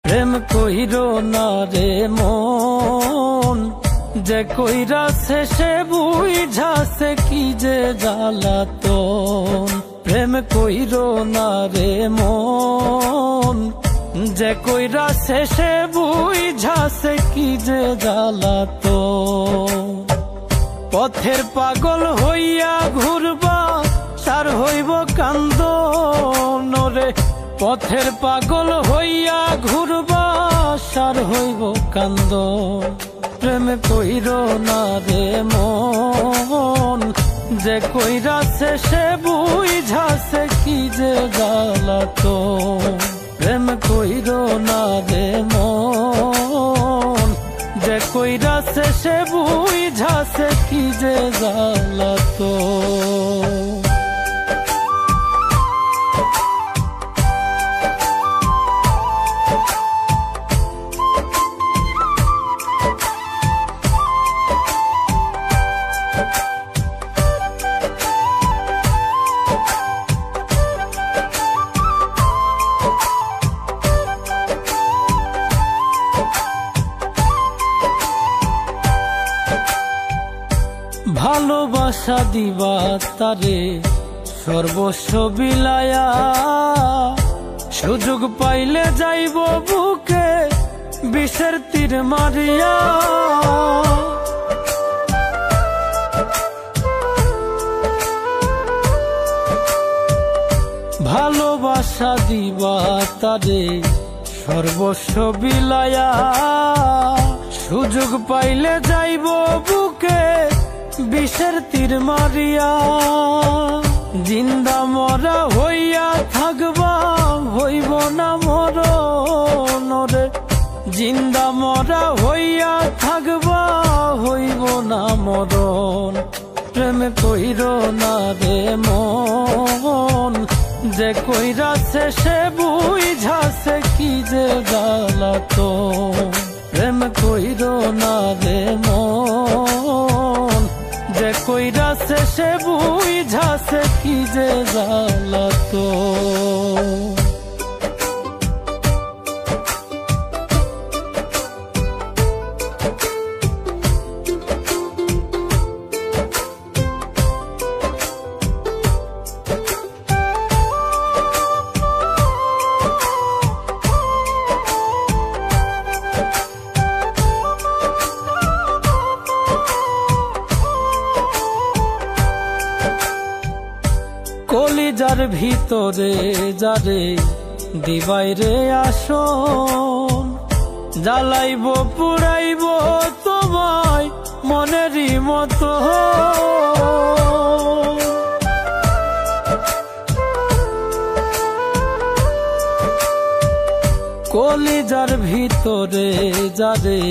প্রেম কইরো না রে মন, যে কইরাছে সে বুঝাছে কি যে জ্বালাতন। প্রেম কইরো না রে মন, যে কইরাছে সে বুঝাছে কি যে জ্বালাতন। পথের পাগল হইয়া ঘুরবা সার হইব কান্দন রে, পথের পাগল হইয়া ঘুরবা সার হইব কান্দন। প্রেম কইরো না রে মন, যে কইরাছে সে বুঝাছে কি যে জ্বালাতন। প্রেম কইরো না রে মন, যে কইরাছে সে বুঝাছে কি যে জ্বালাতন। ভালোবাসা দিবা তারে সর্বস্ব বিলায়া, সুযোগ পাইলে যাইব বুকে বিষের তীর মারিয়া। ভালোবাসা দিবা তারে সর্বস্ব বিলায়া, সুযোগ পাইলে যাইব বুকে বিষের তীর মারিয়া। জিন্দা মরা হইয়া থাকবা হইব না মরণ রে, জিন্দা মরা হইয়া থাকবা হইব না মরণ। প্রেম কইরো না রে মন, যে কইরাছে সে বুঝাছে কি যে জ্বালাতন। প্রেম কইরো না রে মন, যে কইরাছে সে বুঝাছে কি যে জ্বালাতন। কলিজার ভিতরে যারে দিবাই রে আসন, জ্বালাইব পুড়াইব তোমায় মনেরই মতো। কলিজার ভিতরে যারে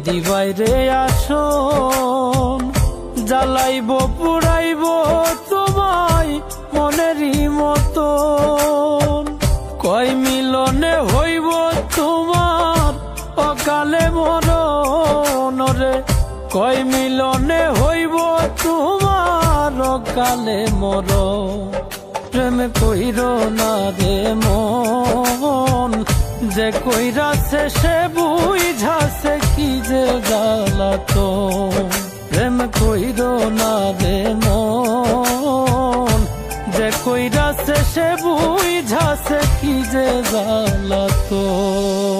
দিবাই রে আসন, জ্বালাইব পুড়াইব তোমায় মনেরই মতন। কয় মিলনে হইব তোমার অকালে মরণ রে, কয় মিলনে হইব তোমার অকালে মরণ। প্রেম কইরো না রে মন, যে কইরাছে সে বুঝাছে কি যে জ্বালাতন। প্রেম কইরো না রে মন, যে কইরাছে সে বুঝাছে কি যে জ্বালাতন।